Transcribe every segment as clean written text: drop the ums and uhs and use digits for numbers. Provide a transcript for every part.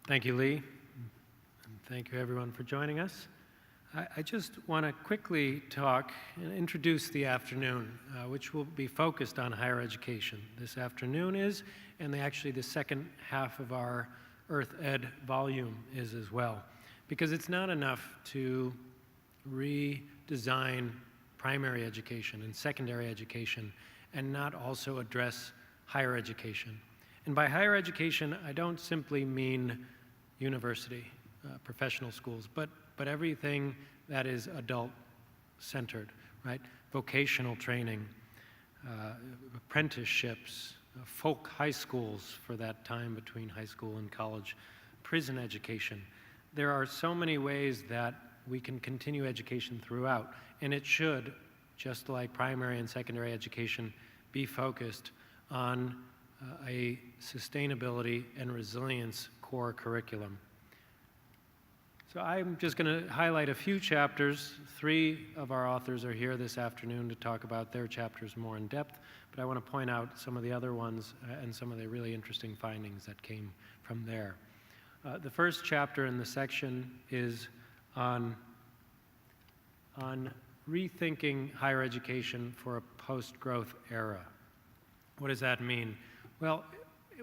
Thank you, Lee. And thank you, everyone, for joining us. I just want to quickly talk and introduce the afternoon, which will be focused on higher education. This afternoon is, and actually the second half of our EarthEd volume is as well. Because it's not enough to redesign primary education and secondary education and not also address higher education. And by higher education, I don't simply mean university, professional schools, but everything that is adult-centered, right? Vocational training, apprenticeships, folk high schools for that time between high school and college, prison education. There are so many ways that we can continue education throughout, and it should, just like primary and secondary education, be focused on a sustainability and resilience core curriculum. So I'm just going to highlight a few chapters. 3 of our authors are here this afternoon to talk about their chapters more in depth, but I want to point out some of the other ones and some of the really interesting findings that came from there. The first chapter in the section is on rethinking higher education for a post-growth era. What does that mean? Well,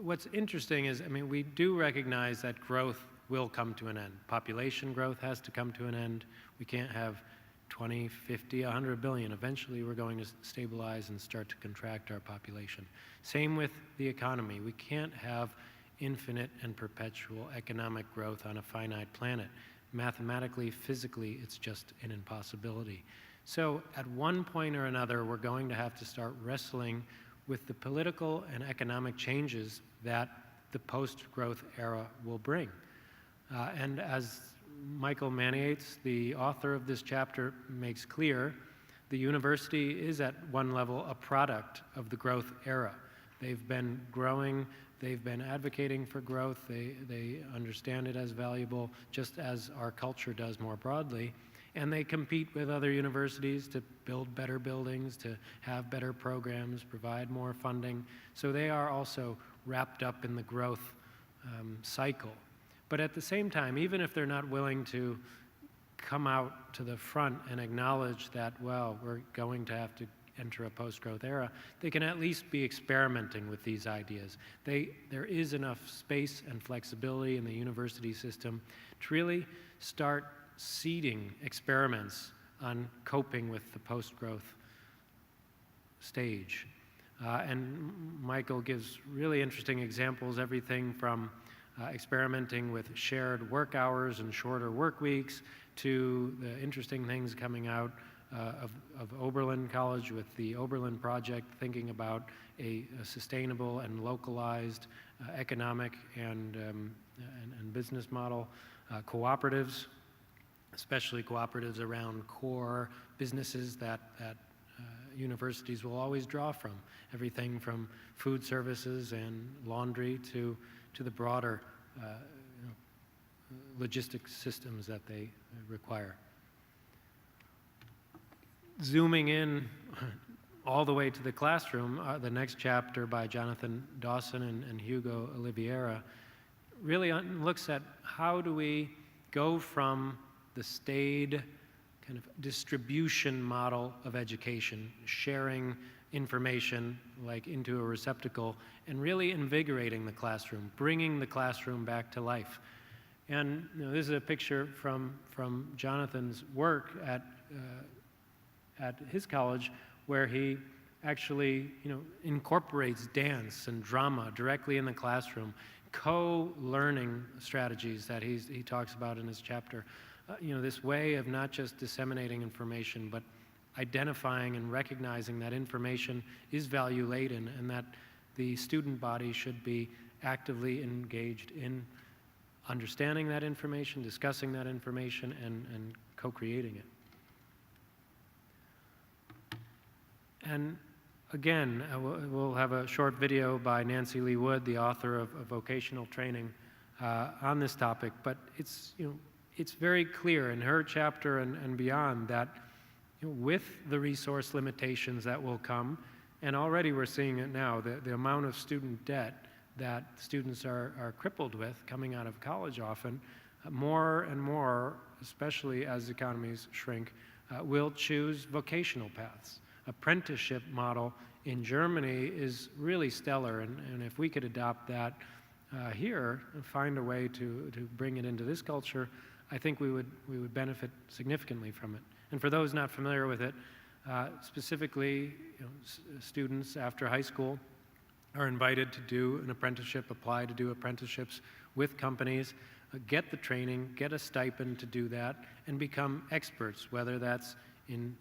what's interesting is, we do recognize that growth will come to an end. Population growth has to come to an end. We can't have 20, 50, 100 billion. Eventually, we're going to stabilize and start to contract our population. Same with the economy. We can't have infinite and perpetual economic growth on a finite planet. Mathematically, physically, it's just an impossibility. So at one point or another, we're going to have to start wrestling with the political and economic changes that the post-growth era will bring. And as Michael Maniates, the author of this chapter, makes clear, the university is at one level a product of the growth era. They've been growing, they've been advocating for growth, they understand it as valuable, just as our culture does more broadly, and they compete with other universities to build better buildings, to have better programs, provide more funding. So they are also wrapped up in the growth cycle. But at the same time, even if they're not willing to come out to the front and acknowledge that, well, we're going to have to enter a post-growth era, they can at least be experimenting with these ideas. There is enough space and flexibility in the university system to really start seeding experiments on coping with the post-growth stage. And Michael gives really interesting examples, everything from experimenting with shared work hours and shorter work weeks to the interesting things coming out of Oberlin College with the Oberlin Project, thinking about a sustainable and localized economic and business model, cooperatives, especially cooperatives around core businesses that universities will always draw from, everything from food services and laundry to the broader logistics systems that they require. Zooming in all the way to the classroom, the next chapter by Jonathan Dawson and Hugo Oliveira really looks at how do we go from the staid kind of distribution model of education, sharing information like into a receptacle, and really invigorating the classroom, bringing the classroom back to life. And this is a picture from Jonathan's work at his college, where he actually incorporates dance and drama directly in the classroom, co-learning strategies that he talks about in his chapter. This way of not just disseminating information, but identifying and recognizing that information is value-laden and that the student body should be actively engaged in understanding that information, discussing that information, and co-creating it. And again, we'll have a short video by Nancy Lee Wood, the author of Vocational Training, on this topic, but it's very clear in her chapter and beyond that with the resource limitations that will come, and already we're seeing it now, the amount of student debt that students are crippled with coming out of college often, more and more, especially as economies shrink, will choose vocational paths. Apprenticeship model in Germany is really stellar, and if we could adopt that here and find a way to bring it into this culture, I think we would benefit significantly from it. And for those not familiar with it, specifically, students after high school are invited to do an apprenticeship, apply to do apprenticeships with companies, get the training, get a stipend to do that, and become experts, whether that's in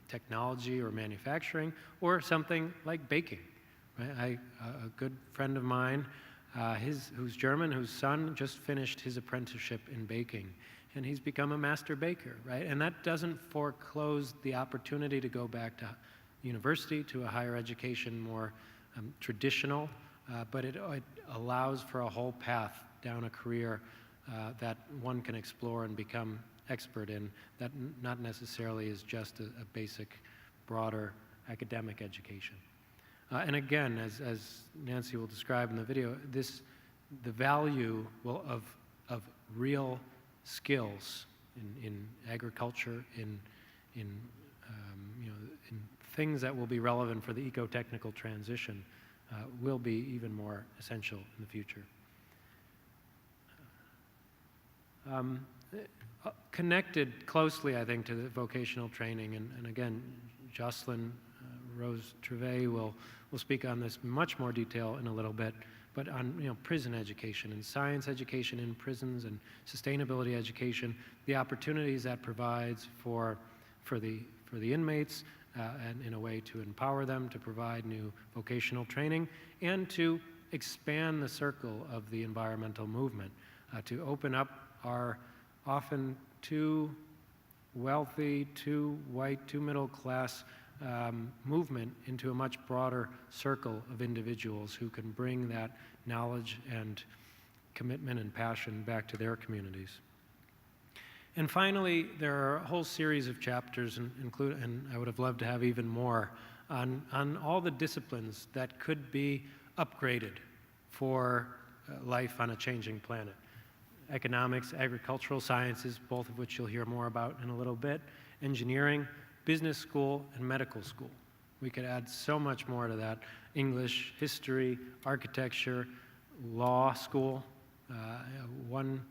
technology or manufacturing, or something like baking. Right? A good friend of mine, who's German, whose son just finished his apprenticeship in baking, and he's become a master baker, right? And that doesn't foreclose the opportunity to go back to university, to a higher education, more traditional, but it allows for a whole path down a career that one can explore and become expert in, that not necessarily is just a basic, broader academic education. And again, as Nancy will describe in the video, the value of real skills in agriculture, in things that will be relevant for the eco-technical transition will be even more essential in the future. Connected closely, I think, to the vocational training, and again, Jocelyn Rose Trevay will speak on this in much more detail in a little bit, but on prison education and science education in prisons and sustainability education, the opportunities that provides for the inmates, and in a way to empower them to provide new vocational training and to expand the circle of the environmental movement, to open up our often too wealthy, too white, too middle class movement into a much broader circle of individuals who can bring that knowledge and commitment and passion back to their communities. And finally, there are a whole series of chapters, and I would have loved to have even more, on all the disciplines that could be upgraded for life on a changing planet. Economics, agricultural sciences, both of which you'll hear more about in a little bit, engineering, business school, and medical school. We could add so much more to that. English, history, architecture, law school, one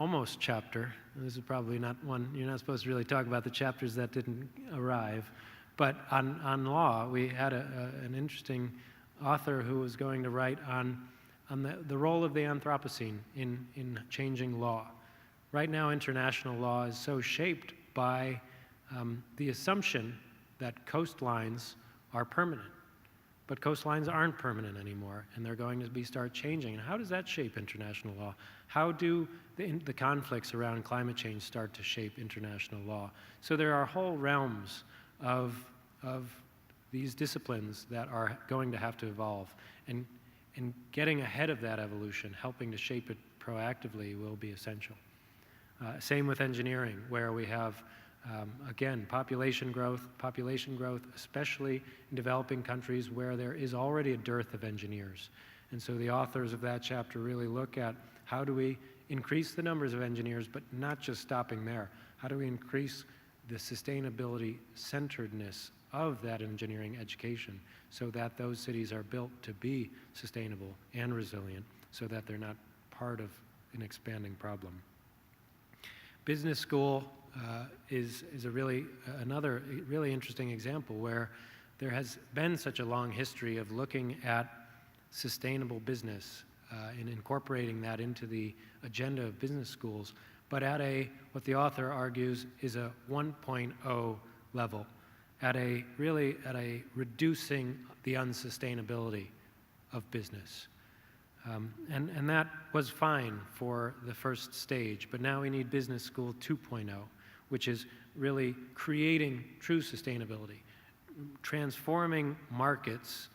almost chapter. This is probably not one, you're not supposed to really talk about the chapters that didn't arrive, but on law, we had an interesting author who was going to write on the role of the Anthropocene in changing law. Right now, international law is so shaped by the assumption that coastlines are permanent. But coastlines aren't permanent anymore, and they're going to start changing. And how does that shape international law? How do the conflicts around climate change start to shape international law? So there are whole realms of these disciplines that are going to have to evolve. And getting ahead of that evolution, helping to shape it proactively, will be essential. Same with engineering, where we have again, population growth, especially in developing countries where there is already a dearth of engineers. And so the authors of that chapter really look at how do we increase the numbers of engineers, but not just stopping there. How do we increase the sustainability centeredness of that engineering education so that those cities are built to be sustainable and resilient so that they're not part of an expanding problem. Business school is another really interesting example where there has been such a long history of looking at sustainable business and incorporating that into the agenda of business schools, but at what the author argues is a 1.0 level, at a reducing the unsustainability of business. And that was fine for the first stage, but now we need Business School 2.0, which is really creating true sustainability, transforming markets,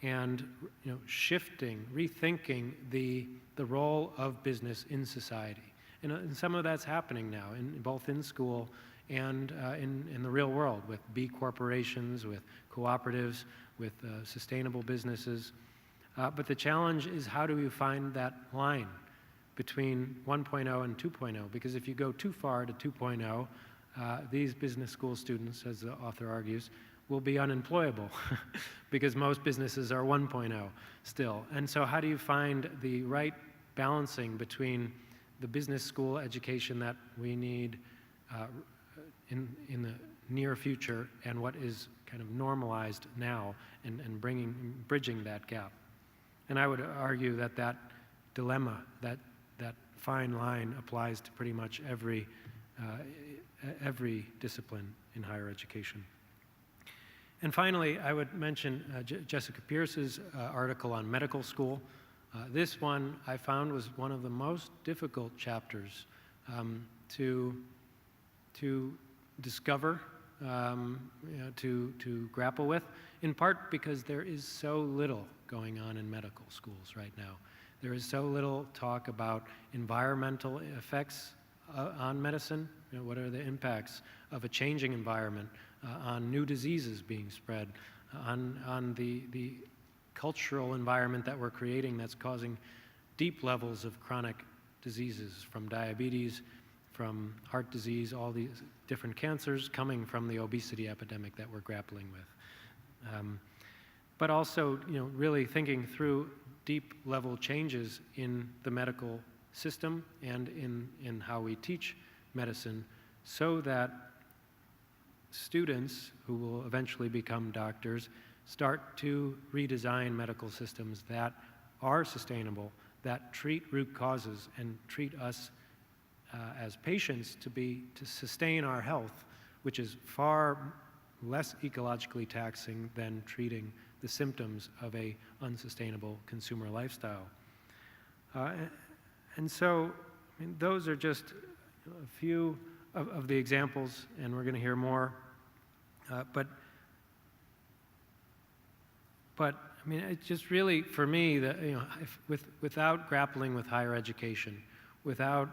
and shifting, rethinking the role of business in society. And some of that's happening now, both in school and in the real world, with B corporations, with cooperatives, with sustainable businesses. But the challenge is, how do you find that line between 1.0 and 2.0? Because if you go too far to 2.0, these business school students, as the author argues, will be unemployable because most businesses are 1.0 still. And so how do you find the right balancing between the business school education that we need in the near future and what is kind of normalized now, and bridging that gap? And I would argue that that dilemma, that fine line, applies to pretty much every discipline in higher education. And finally, I would mention Jessica Pierce's article on medical school. This one I found was one of the most difficult chapters to discover, to grapple with, in part because there is so little going on in medical schools right now. There is so little talk about environmental effects on medicine. What are the impacts of a changing environment on new diseases being spread, on the cultural environment that we're creating that's causing deep levels of chronic diseases, from diabetes, from heart disease, all these different cancers coming from the obesity epidemic that we're grappling with. But also, really thinking through deep level changes in the medical system and in how we teach medicine, so that students who will eventually become doctors start to redesign medical systems that are sustainable, that treat root causes and treat us as patients to sustain our health, which is far less ecologically taxing than treating the symptoms of a unsustainable consumer lifestyle. And so, those are just a few of the examples, and we're going to hear more. But it's just really, for me, that without grappling with higher education, without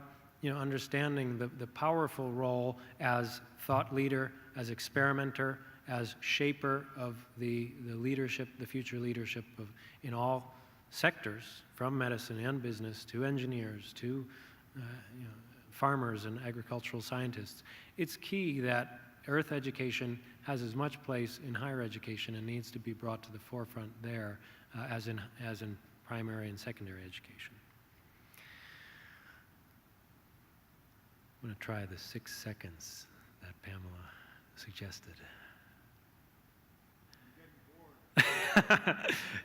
understanding the powerful role as thought leader, as experimenter, as shaper of the leadership, the future leadership in all sectors, from medicine and business to engineers to farmers and agricultural scientists, it's key that earth education has as much place in higher education and needs to be brought to the forefront there as in primary and secondary education. I'm going to try the 6 seconds that Pamela suggested.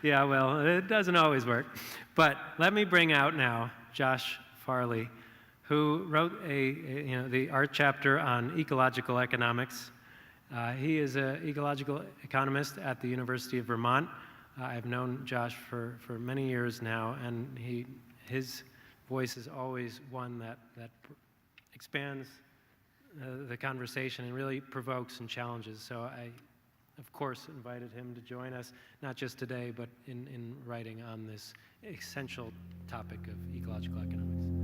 Yeah, well, it doesn't always work. But let me bring out now Josh Farley, who wrote the art chapter on ecological economics. He is an ecological economist at the University of Vermont. I've known Josh for many years now, and his voice is always one that expands the conversation and really provokes and challenges. So I, of course, invited him to join us, not just today, but in writing on this essential topic of ecological economics.